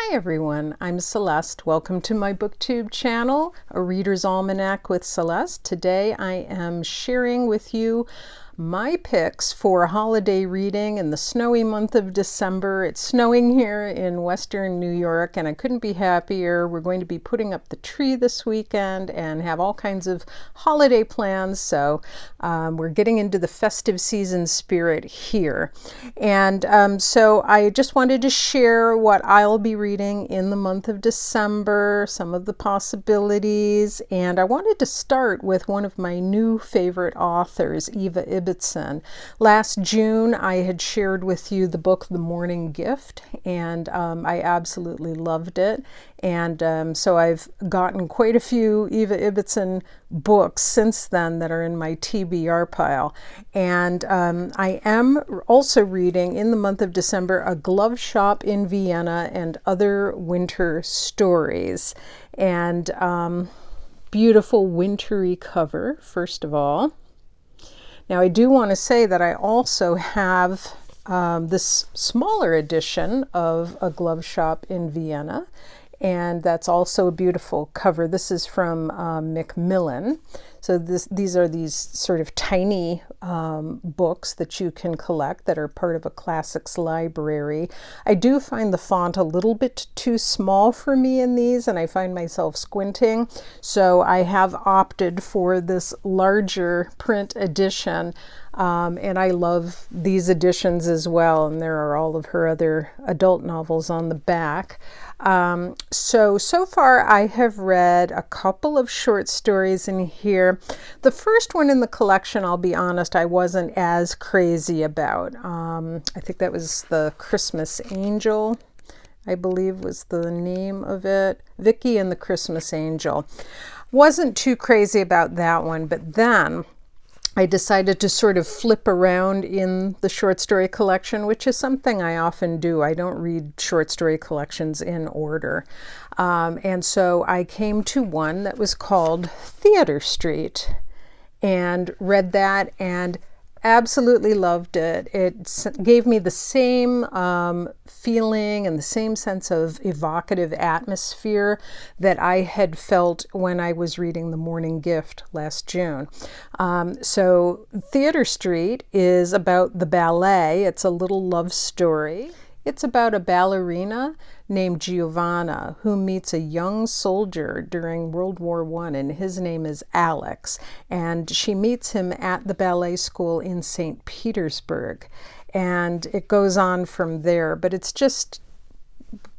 Hi everyone, I'm Celeste. Welcome to my BookTube channel, A Reader's Almanac with Celeste. Today I am sharing with you my picks for holiday reading in the snowy month of December. It's snowing here in western New York and I couldn't be happier. We're going to be putting up the tree this weekend and have all kinds of holiday plans, so we're getting into the festive season spirit here. And so I just wanted to share what I'll be reading in the month of December, some of the possibilities, and I wanted to start with one of my new favorite authors, Ibbotson. Last June I had shared with you the book The Morning Gift, and I absolutely loved it. And so I've gotten quite a few Ibbotson books since then that are in my TBR pile. And I am also reading in the month of December A Glove Shop in Vienna and Other Winter Stories. And beautiful wintry cover, first of all. Now I do want to say that I also have this smaller edition of A Glove Shop in Vienna, and that's also a beautiful cover. This is from Macmillan. So these are these sort of tiny books that you can collect that are part of a classics library. I do find the font a little bit too small for me in these, and I find myself squinting. So I have opted for this larger print edition. And I love these editions as well, and there are all of her other adult novels on the back. So far I have read a couple of short stories in here. The first one in the collection, I'll be honest, I wasn't as crazy about. I think that was The Christmas Angel, I believe was the name of it. Vicky and the Christmas Angel. Wasn't too crazy about that one, but then I decided to sort of flip around in the short story collection, which is something I often do. I don't read short story collections in order. And so I came to one that was called Theater Street and read that and absolutely loved it. It gave me the same feeling and the same sense of evocative atmosphere that I had felt when I was reading The Morning Gift last June. So Theater Street is about the ballet. It's a little love story. It's about a ballerina named Johanna who meets a young soldier during World War I, and his name is Alex. And she meets him at the ballet school in St. Petersburg. And it goes on from there, but it's just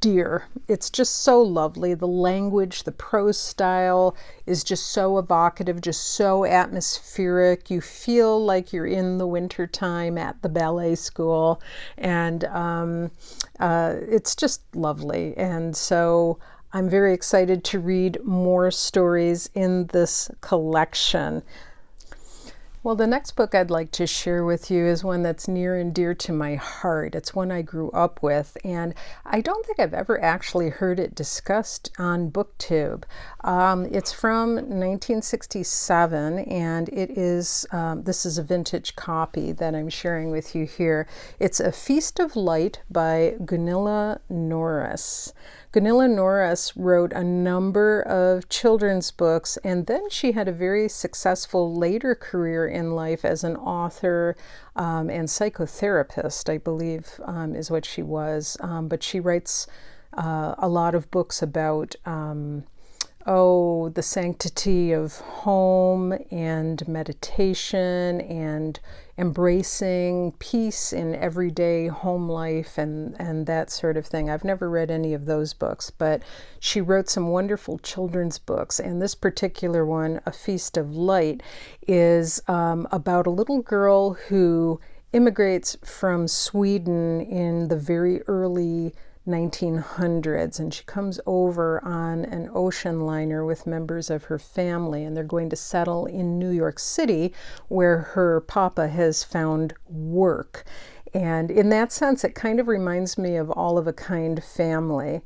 dear. It's just so lovely. The language, the prose style is just so evocative, just so atmospheric. You feel like you're in the winter time at the ballet school, and it's just lovely. And so I'm very excited to read more stories in this collection. Well, the next book I'd like to share with you is one that's near and dear to my heart. It's one I grew up with, and I don't think I've ever actually heard it discussed on BookTube. It's from 1967, and it is, this is a vintage copy that I'm sharing with you here. It's A Feast of Light by Gunilla Norris. Gunilla Norris wrote a number of children's books, and then she had a very successful later career in life as an author and psychotherapist, I believe is what she was. But she writes a lot of books about the sanctity of home and meditation and embracing peace in everyday home life and that sort of thing. I've never read any of those books, but she wrote some wonderful children's books, and this particular one, A Feast of Light, is about a little girl who immigrates from Sweden in the very early 1900s, and she comes over on an ocean liner with members of her family, and they're going to settle in New York City where her papa has found work. And in that sense, it kind of reminds me of All of a Kind Family.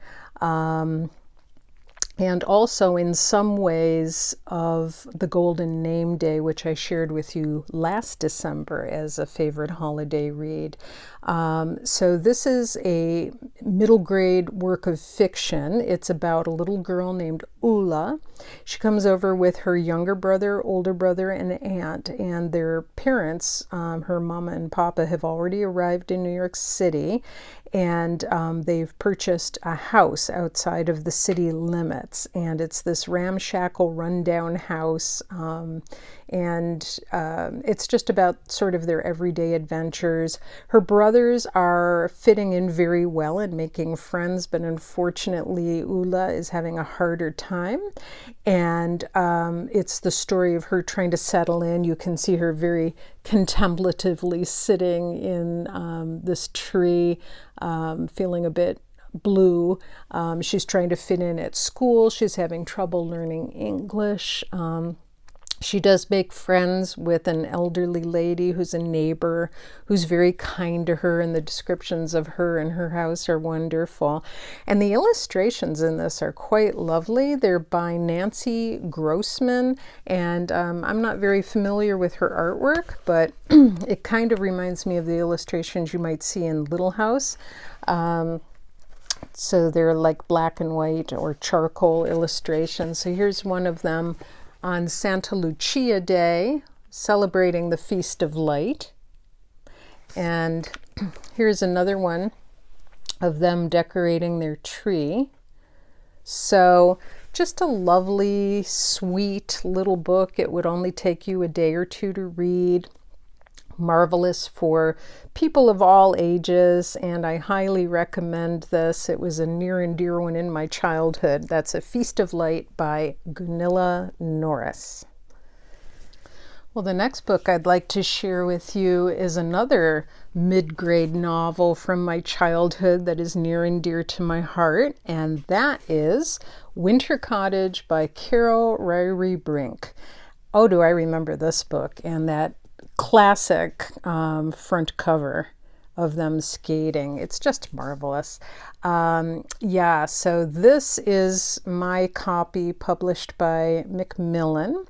and also in some ways of the Golden Name Day, which I shared with you last December as a favorite holiday read. So this is a middle grade work of fiction. It's about a little girl named Ulla. She comes over with her younger brother, older brother, and aunt, and their parents, her mama and papa, have already arrived in New York City, and they've purchased a house outside of the city limits, and it's this ramshackle, rundown house, and it's just about sort of their everyday adventures. Her brothers are fitting in very well and making friends, but unfortunately Ulla is having a harder time, and it's the story of her trying to settle in. You can see her very contemplatively sitting in this tree, feeling a bit blue. She's trying to fit in at school. She's having trouble learning English. She does make friends with an elderly lady who's a neighbor, who's very kind to her, and the descriptions of her and her house are wonderful. And the illustrations in this are quite lovely. They're by Nancy Grossman, and I'm not very familiar with her artwork, but it kind of reminds me of the illustrations you might see in Little House. So they're like black and white or charcoal illustrations. So here's one of them on Santa Lucia Day, celebrating the Feast of Light. And here's another one of them decorating their tree. So just a lovely, sweet little book. It would only take you a day or two to read. Marvelous for people of all ages, and I highly recommend this. It was a near and dear one in my childhood. That's A Feast of Light by Gunilla Norris. Well, the next book I'd like to share with you is another mid-grade novel from my childhood that is near and dear to my heart, and that is Winter Cottage by Carol Ryrie Brink. Oh, do I remember this book and that classic front cover of them skating. It's just marvelous. Yeah, so this is my copy published by Macmillan,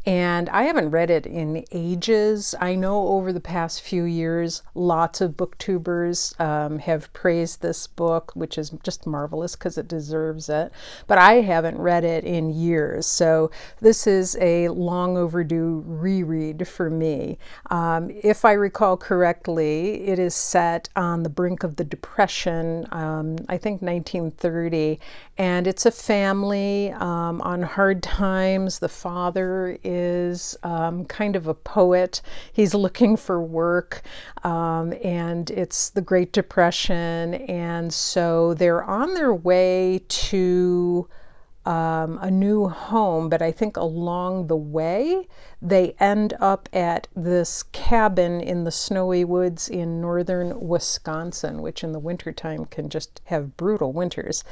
and I haven't read it in ages. I know over the past few years, lots of booktubers have praised this book, which is just marvelous because it deserves it. But I haven't read it in years, so this is a long overdue reread for me. If I recall correctly, it is set on the brink of the Depression, I think 1930, and it's a family on hard times. The father is kind of a poet. He's looking for work, and it's the Great Depression, and so they're on their way to a new home, but I think along the way they end up at this cabin in the snowy woods in northern Wisconsin, which in the wintertime can just have brutal winters.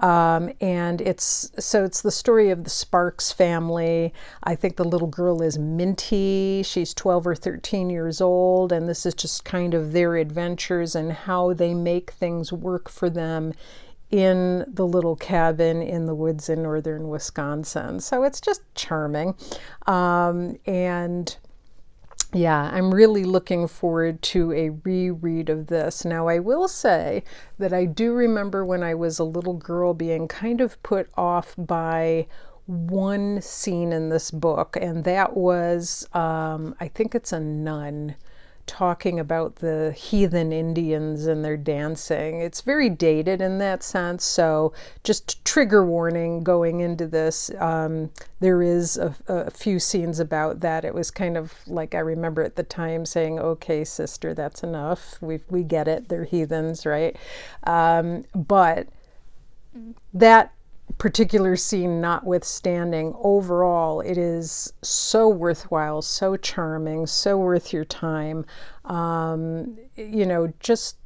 And it's the story of the Sparks family. I think the little girl is Minty. She's 12 or 13 years old, and this is just kind of their adventures and how they make things work for them in the little cabin in the woods in northern Wisconsin. So it's just charming. And yeah, I'm really looking forward to a reread of this. Now, I will say that I do remember when I was a little girl being kind of put off by one scene in this book, and that was, I think it's a nun talking about the heathen Indians and their dancing. It's very dated in that sense, so just trigger warning going into this. There is a few scenes about that. It was kind of like, I remember at the time saying, okay, sister, that's enough. We get it. They're heathens, right? But that particular scene notwithstanding, overall it is so worthwhile, so charming, so worth your time. You know, just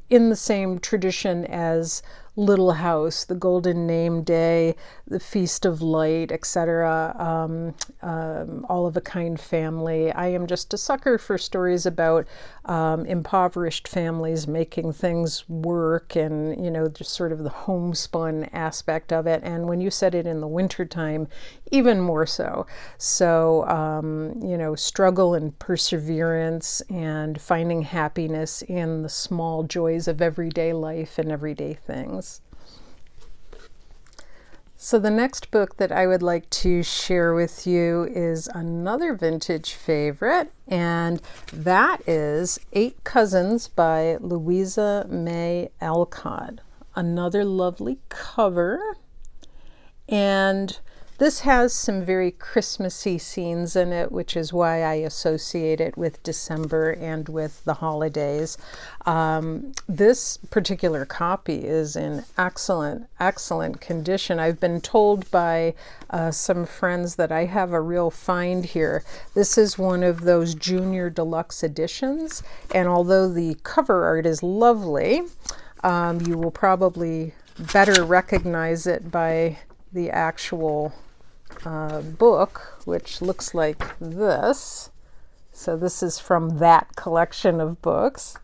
in the same tradition as little house, the golden name day, the feast of light, etc. All of a kind family. I am just a sucker for stories about impoverished families making things work, and just sort of the homespun aspect of it. And when you set it in the wintertime, even more so. So struggle and perseverance and finding happiness in the small joys of everyday life and everyday things. So the next book that I would like to share with you is another vintage favorite, and that is 8 Cousins by Louisa May Alcott. Another lovely cover, and this has some very Christmassy scenes in it, which is why I associate it with December and with the holidays. This particular copy is in excellent, excellent condition. I've been told by some friends that I have a real find here. This is one of those junior deluxe editions, and although the cover art is lovely, you will probably better recognize it by the actual book, which looks like this. So this is from that collection of books.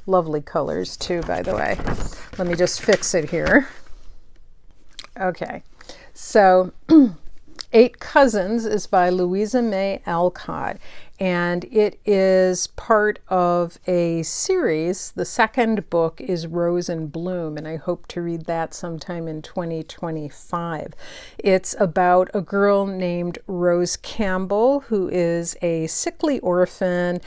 Lovely colors too, by the way. Let me just fix it here. Okay, so 8 Cousins is by Louisa May Alcott, and it is part of a series. The second book is Rose in Bloom, and I hope to read that sometime in 2025. It's about a girl named Rose Campbell, who is a sickly orphan.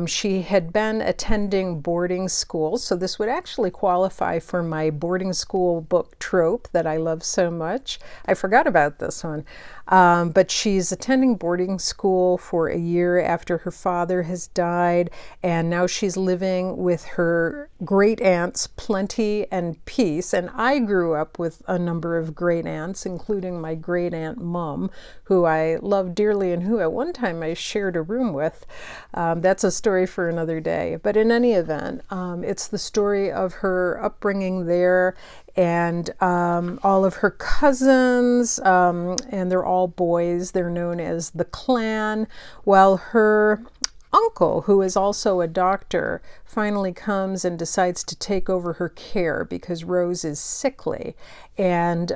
She had been attending boarding school, so this would actually qualify for my boarding school book trope that I love so much. I forgot about this one. But she's attending boarding school for a year after her father has died, and now she's living with her great aunts, Plenty and Peace. And I grew up with a number of great aunts, including my great aunt Mum, who I love dearly and who at one time I shared a room with. That's a story for another day. But in any event, it's the story of her upbringing there, and all of her cousins, and they're all boys. They're known as the clan, while her uncle, who is also a doctor, finally comes and decides to take over her care because Rose is sickly. And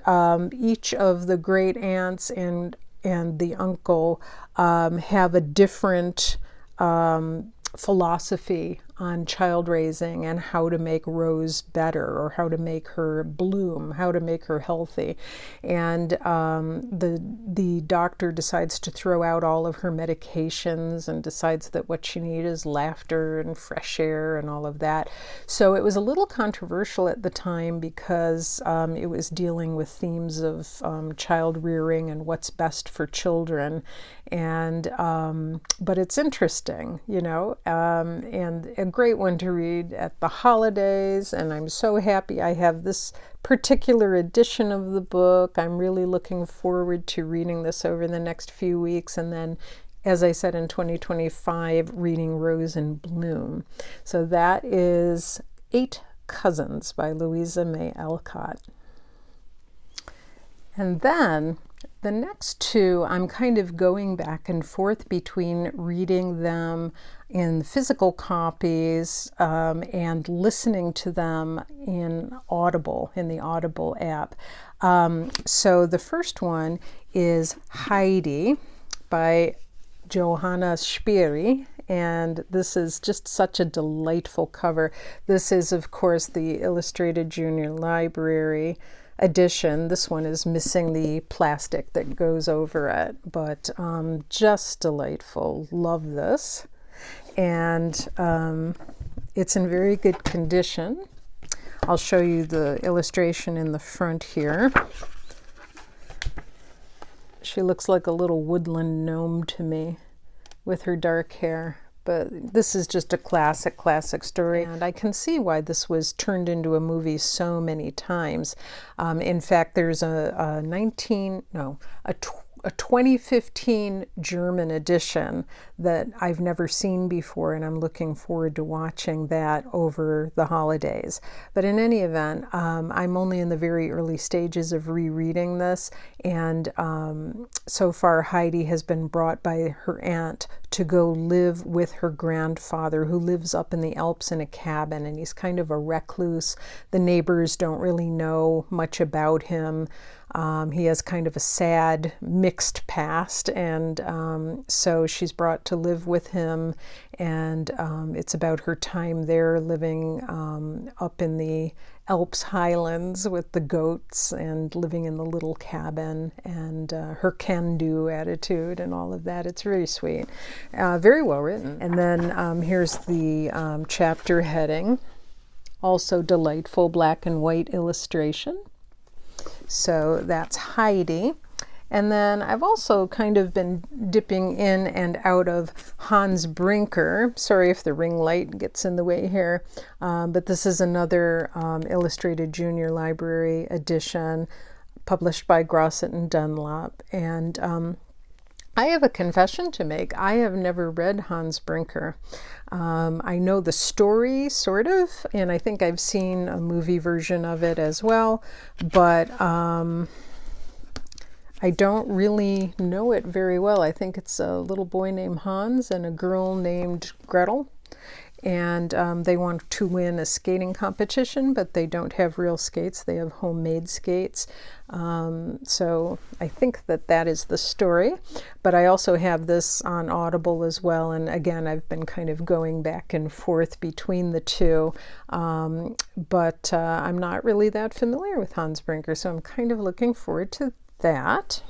each of the great aunts and the uncle have a different philosophy on child raising and how to make Rose better, or how to make her bloom, how to make her healthy. And the doctor decides to throw out all of her medications and decides that what she needs is laughter and fresh air and all of that. So it was a little controversial at the time because it was dealing with themes of child rearing and what's best for children. And but it's interesting, and a great one to read at the holidays. And I'm so happy I have this particular edition of the book. I'm really looking forward to reading this over the next few weeks, and then, as I said, in 2025, reading Rose in Bloom. So that is 8 Cousins by Louisa May Alcott. And then the next 2, I'm kind of going back and forth between reading them in physical copies and listening to them in the Audible app. So the first one is Heidi by Johanna Spyrie, and this is just such a delightful cover. This is, of course, the Illustrated Junior Library edition. This one is missing the plastic that goes over it, but just delightful. Love this. And it's in very good condition. I'll show you the illustration in the front here. She looks like a little woodland gnome to me with her dark hair. But this is just a classic story, and I can see why this was turned into a movie so many times. In fact, there's a a 2015 German edition that I've never seen before, and I'm looking forward to watching that over the holidays. But in any event, I'm only in the very early stages of rereading this, and so far Heidi has been brought by her aunt to go live with her grandfather, who lives up in the Alps in a cabin, and he's kind of a recluse. The neighbors don't really know much about him. He has kind of a sad, mixed past, and so she's brought to live with him, and it's about her time there living up in the Alps highlands with the goats and living in the little cabin, and her can-do attitude and all of that. It's very sweet. Very well written. And then here's the chapter heading. Also delightful black and white illustration. So that's Heidi. And then I've also kind of been dipping in and out of Hans Brinker. Sorry if the ring light gets in the way here, but this is another illustrated junior library edition published by Grosset and Dunlop. And I have a confession to make. I have never read Hans Brinker. I know the story, sort of, and I think I've seen a movie version of it as well, but I don't really know it very well. I think it's a little boy named Hans and a girl named Gretel, and they want to win a skating competition, but they don't have real skates. They have homemade skates. So I think that is the story, but I also have this on Audible as well, and again I've been kind of going back and forth between the two, but I'm not really that familiar with Hans Brinker, so I'm kind of looking forward to that.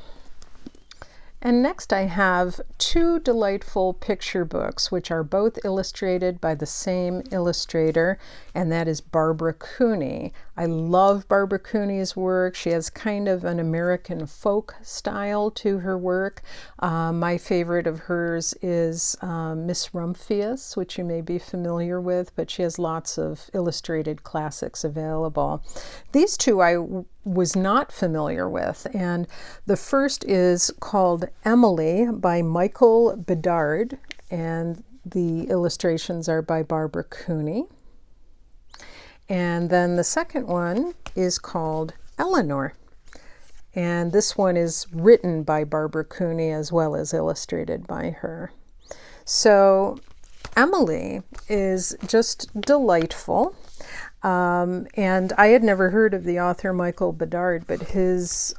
And next I have two delightful picture books, which are both illustrated by the same illustrator, and that is Barbara Cooney. I love Barbara Cooney's work. She has kind of an American folk style to her work. My favorite of hers is Miss Rumphius, which you may be familiar with, but she has lots of illustrated classics available. These two I was not familiar with, and the first is called Emily by Michael Bedard, and the illustrations are by Barbara Cooney. And then the second one is called Eleanor, and this one is written by Barbara Cooney as well as illustrated by her. So Emily is just delightful. And I had never heard of the author Michael Bedard, but his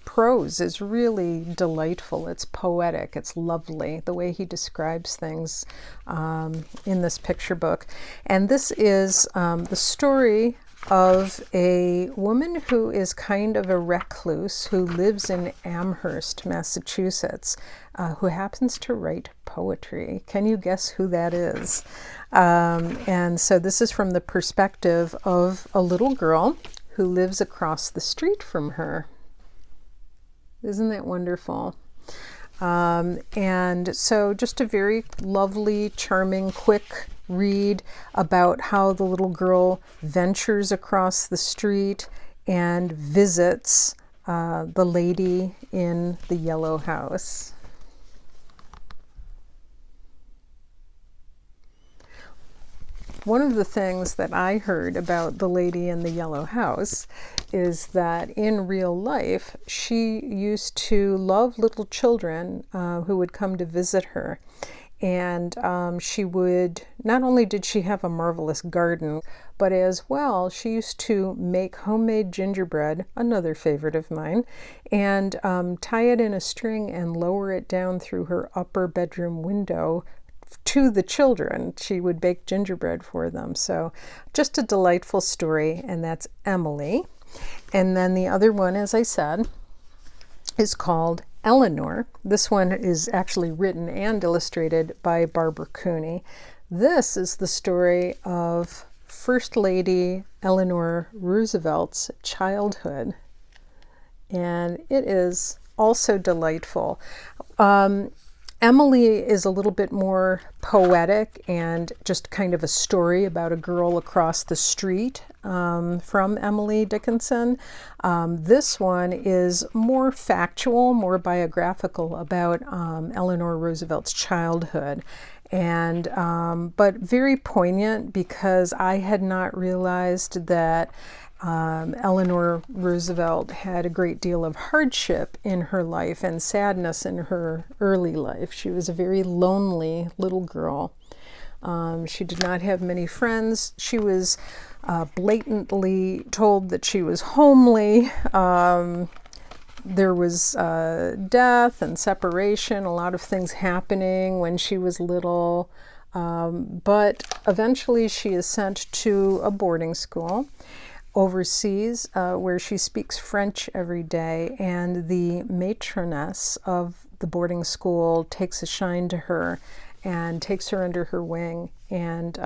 prose is really delightful. It's poetic. It's lovely, the way he describes things in this picture book. And this is the story of a woman who is kind of a recluse who lives in Amherst, Massachusetts, who happens to write poetry. Can you guess who that is? And so this is from the perspective of a little girl who lives across the street from her. Isn't that wonderful? And so just a very lovely, charming, quick read about how the little girl ventures across the street and visits the lady in the yellow house. One of the things that I heard about the lady in the yellow house is that in real life, she used to love little children who would come to visit her. And she would, not only did she have a marvelous garden, but as well, she used to make homemade gingerbread, another favorite of mine, and tie it in a string and lower it down through her upper bedroom window to the children. She would bake gingerbread for them. So just a delightful story, and that's Emily. And then the other one, as I said, is called Eleanor. This one is actually written and illustrated by Barbara Cooney. This is the story of First Lady Eleanor Roosevelt's childhood, and it is also delightful. Emily is a little bit more poetic and just kind of a story about a girl across the street from Emily Dickinson. This one is more factual, more biographical about Eleanor Roosevelt's childhood. And but very poignant, because I had not realized that Eleanor Roosevelt had a great deal of hardship in her life and sadness in her early life. She was a very lonely little girl. She did not have many friends. She was blatantly told that she was homely. There was death and separation, a lot of things happening when she was little. But eventually she is sent to a boarding school overseas, where she speaks French every day, and the matroness of the boarding school takes a shine to her and takes her under her wing. And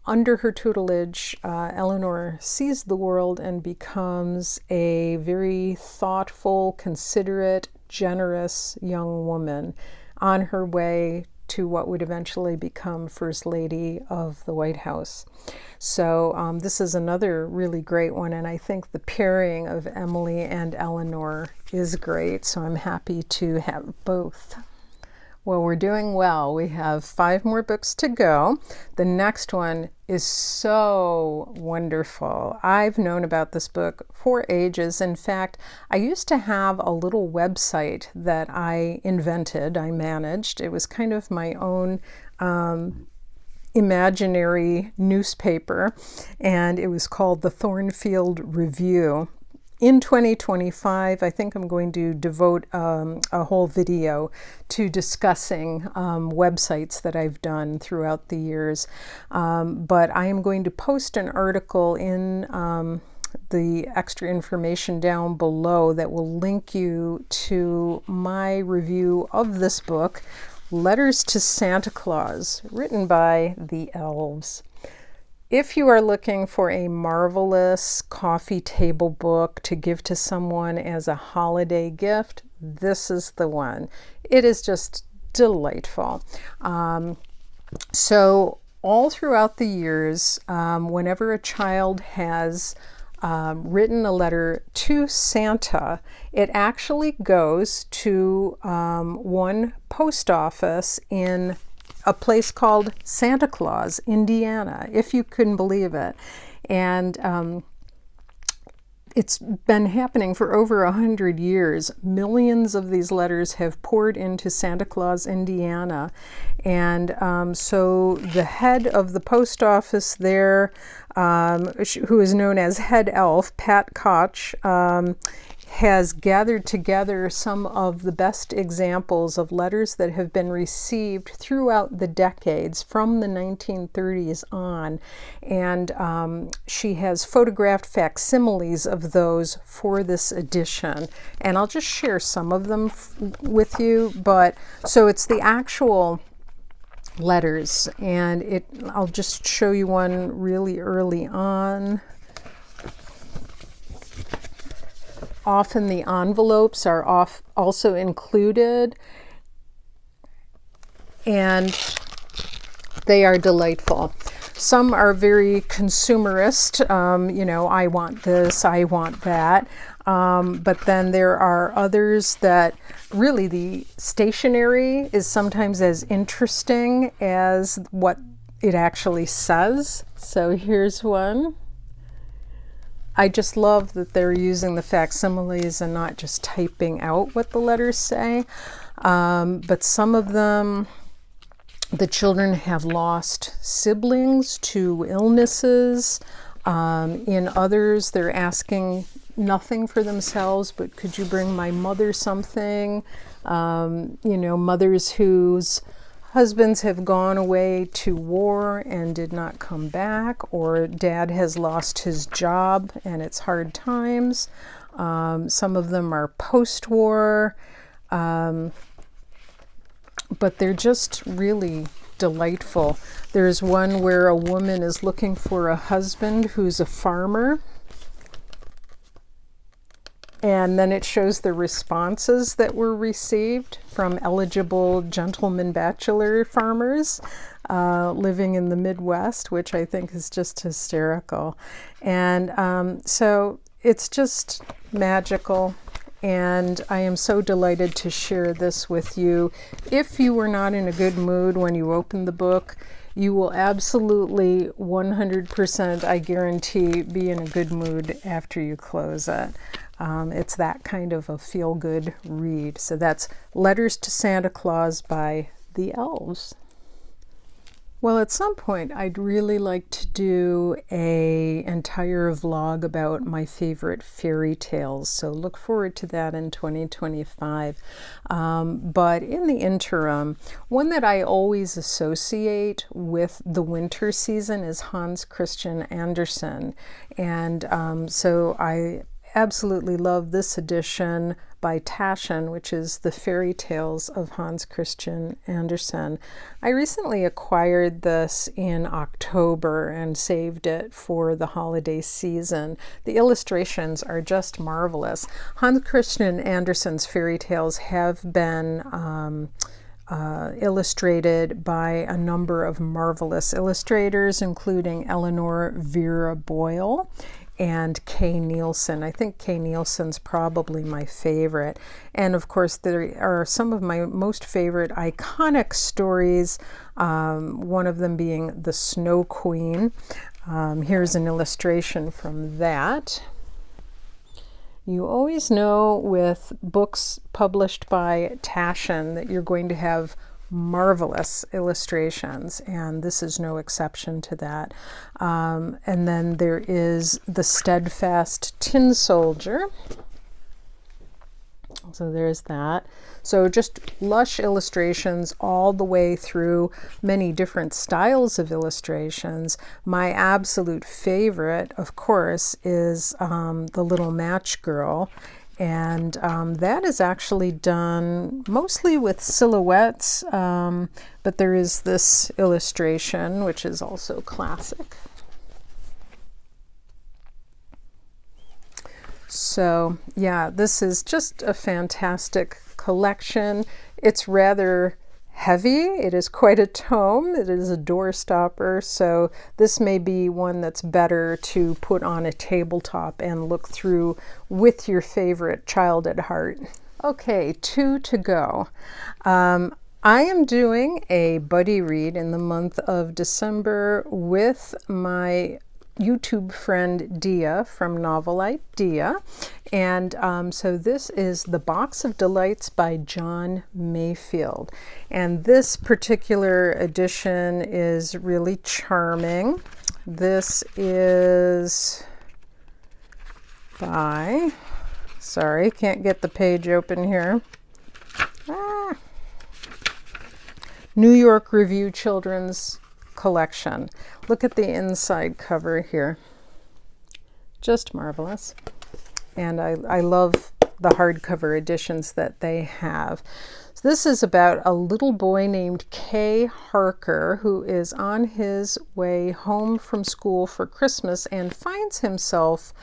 under her tutelage, Eleanor sees the world and becomes a very thoughtful, considerate, generous young woman on her way to what would eventually become First Lady of the White House. So this is another really great one, and I think the pairing of Emily and Eleanor is great, so I'm happy to have both. Well, we're doing well. We have 5 more books to go. The next one is so wonderful. I've known about this book for ages. In fact, I used to have a little website that I invented, I managed. It was kind of my own imaginary newspaper, and it was called the Thornfield Review. In 2025, I think I'm going to devote a whole video to discussing websites that I've done throughout the years. But I am going to post an article in the extra information down below that will link you to my review of this book, Letters to Santa Claus, written by the Elves. If you are looking for a marvelous coffee table book to give to someone as a holiday gift, this is the one. It is just delightful. So all throughout the years, whenever a child has written a letter to Santa, it actually goes to one post office in a place called Santa Claus, Indiana, if you couldn't believe it. And it's been happening for over 100 years. Millions of these letters have poured into Santa Claus, Indiana. And so the head of the post office there, who is known as head elf, Pat Koch, has gathered together some of the best examples of letters that have been received throughout the decades from the 1930s on. And she has photographed facsimiles of those for this edition. And I'll just share some of them with you. But so it's the actual letters, and I'll just show you one really early on. Often the envelopes are also included, and they are delightful. Some are very consumerist, I want this, I want that. But then there are others that really the stationery is sometimes as interesting as what it actually says. So here's one. I just love that they're using the facsimiles and not just typing out what the letters say. But some of them, the children have lost siblings to illnesses. In others, they're asking nothing for themselves, but could you bring my mother something? Mothers whose husbands have gone away to war and did not come back, or dad has lost his job and it's hard times. Some of them are post-war, but they're just really delightful. There's one where a woman is looking for a husband who's a farmer. And then it shows the responses that were received from eligible gentleman bachelor farmers living in the Midwest, which I think is just hysterical. And so it's just magical. And I am so delighted to share this with you. If you were not in a good mood when you opened the book, you will absolutely 100%, I guarantee, be in a good mood after you close it. It's that kind of a feel-good read. So that's Letters to Santa Claus by the Elves. Well, at some point, I'd really like to do an entire vlog about my favorite fairy tales. So look forward to that in 2025. But in the interim, one that I always associate with the winter season is Hans Christian Andersen. And so I absolutely love this edition by Taschen, which is the fairy tales of Hans Christian Andersen. I recently acquired this in October and saved it for the holiday season. The illustrations are just marvelous. Hans Christian Andersen's fairy tales have been illustrated by a number of marvelous illustrators, including Eleanor Vera Boyle and Kay Nielsen. I think Kay Nielsen's probably my favorite. And of course, there are some of my most favorite iconic stories, one of them being The Snow Queen. Here's an illustration from that. You always know with books published by Taschen that you're going to have marvelous illustrations, and this is no exception to that. And then there is The Steadfast Tin Soldier. So there's that. So just lush illustrations all the way through, many different styles of illustrations. My absolute favorite, of course, is The Little Match Girl. And that is actually done mostly with silhouettes, but there is this illustration, which is also classic. So yeah, this is just a fantastic collection. It's rather heavy. It is quite a tome. It is a doorstopper, so this may be one that's better to put on a tabletop and look through with your favorite child at heart. Okay, 2 to go. I am doing a buddy read in the month of December with my YouTube friend Dia from Novelite Dia, and so this is The Box of Delights by John Masefield, and this particular edition is really charming. This is by, sorry, can't get the page open here. New York Review Children's Collection. Look at the inside cover here. Just marvelous. And I love the hardcover editions that they have. So this is about a little boy named Kay Harker who is on his way home from school for Christmas and finds himself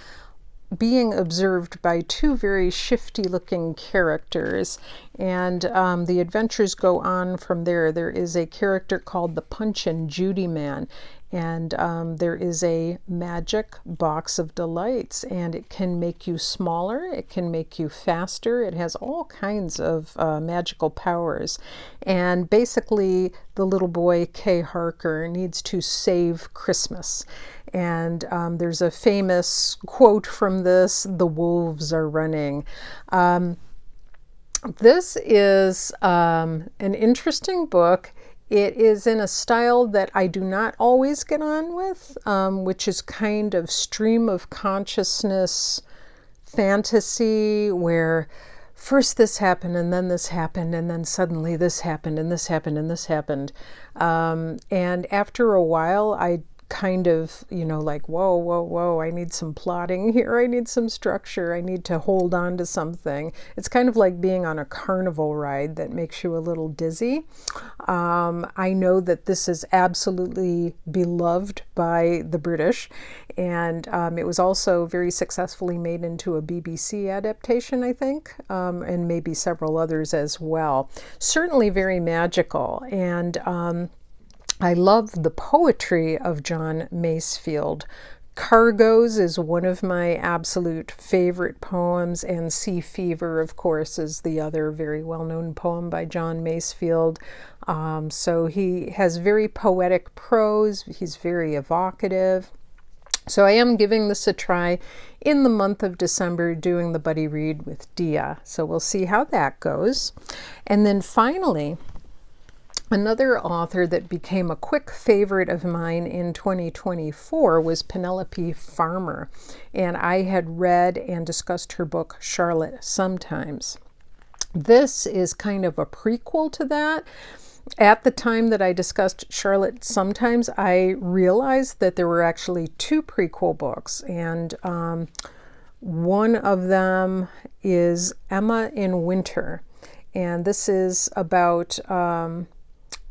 being observed by 2 very shifty looking characters, and the adventures go on from there. There is a character called the Punch and Judy Man, and there is a magic box of delights, and it can make you smaller, it can make you faster, it has all kinds of magical powers. And basically the little boy Kay Harker needs to save Christmas. And there's a famous quote from this: "The wolves are running." This is an interesting book. It is in a style that I do not always get on with, which is kind of stream of consciousness fantasy, where first this happened and then this happened and then suddenly this happened and this happened and this happened. And after a while, I kind of, you know, like, whoa, whoa, whoa, I need some plotting here. I need some structure. I need to hold on to something. It's kind of like being on a carnival ride that makes you a little dizzy. I know that this is absolutely beloved by the British, and it was also very successfully made into a BBC adaptation, I think, and maybe several others as well. Certainly very magical, and I love the poetry of John Masefield. Cargoes is one of my absolute favorite poems, and Sea Fever, of course, is the other very well-known poem by John Masefield. So he has very poetic prose. He's very evocative. So I am giving this a try in the month of December, doing the buddy read with Dia. So we'll see how that goes. And then finally, another author that became a quick favorite of mine in 2024 was Penelope Farmer, and I had read and discussed her book, Charlotte Sometimes. This is kind of a prequel to that. At the time that I discussed Charlotte Sometimes, I realized that there were actually two prequel books, and one of them is Emma in Winter, and this is about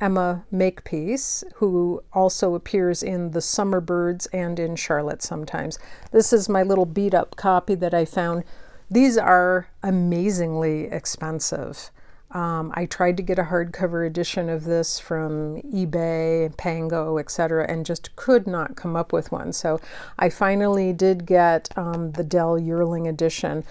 Emma Makepeace, who also appears in The Summer Birds and in Charlotte Sometimes. This is my little beat up copy that I found. These are amazingly expensive. I tried to get a hardcover edition of this from eBay, Pango, etc., and just could not come up with one. So I finally did get the Dell Yearling edition.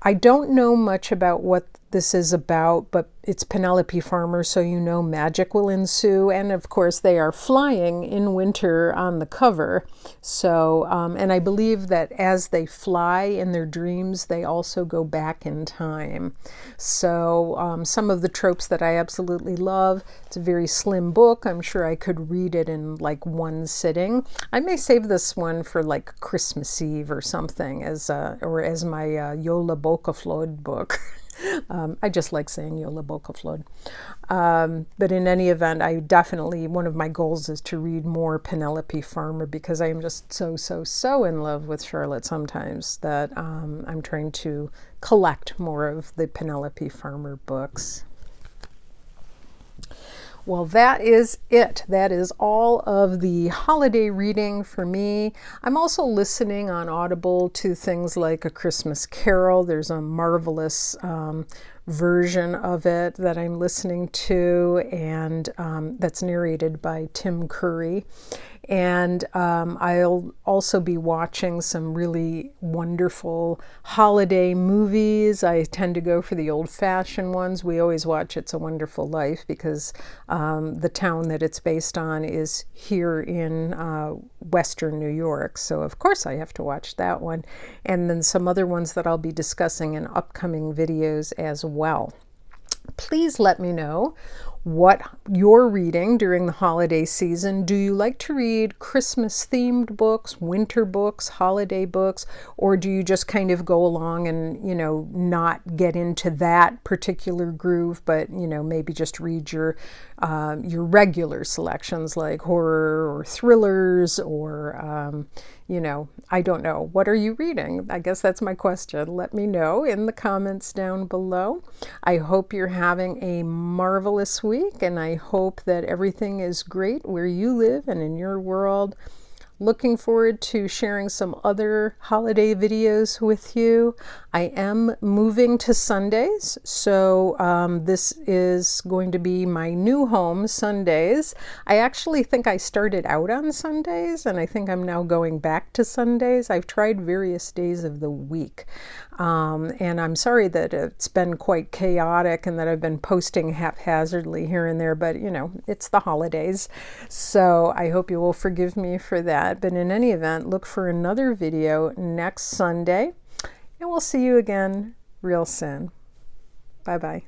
I don't know much about what this is about, but it's Penelope Farmer, so you know magic will ensue. And of course, they are flying in winter on the cover. So, and I believe that as they fly in their dreams, they also go back in time. So some of the tropes that I absolutely love. It's a very slim book. I'm sure I could read it in like one sitting. I may save this one for like Christmas Eve or something as my Yola Bokaflod book. I just like saying Yola Bokaflod. But in any event, one of my goals is to read more Penelope Farmer, because I am just so in love with Charlotte Sometimes that I'm trying to collect more of the Penelope Farmer books. Well, that is it. That is all of the holiday reading for me. I'm also listening on Audible to things like A Christmas Carol. There's a marvelous version of it that I'm listening to, and that's narrated by Tim Curry. And I'll also be watching some really wonderful holiday movies. I tend to go for the old-fashioned ones. We always watch It's a Wonderful Life because the town that it's based on is here in Western New York. So of course I have to watch that one. And then some other ones that I'll be discussing in upcoming videos as well. Please let me know what you're reading during the holiday season. Do you like to read Christmas themed books, winter books, holiday books, or do you just kind of go along and, you know, not get into that particular groove, but, you know, maybe just read your regular selections like horror or thrillers or, you know, I don't know. What are you reading? I guess that's my question. Let me know in the comments down below. I hope you're having a marvelous week, and I hope that everything is great where you live and in your world. Looking forward to sharing some other holiday videos with you. I am moving to Sundays, so this is going to be my new home, Sundays. I actually think I started out on Sundays, and I think I'm now going back to Sundays. I've tried various days of the week, and I'm sorry that it's been quite chaotic and that I've been posting haphazardly here and there, but you know, it's the holidays, so I hope you will forgive me for that. But in any event, look for another video next Sunday, and we'll see you again real soon. Bye-bye.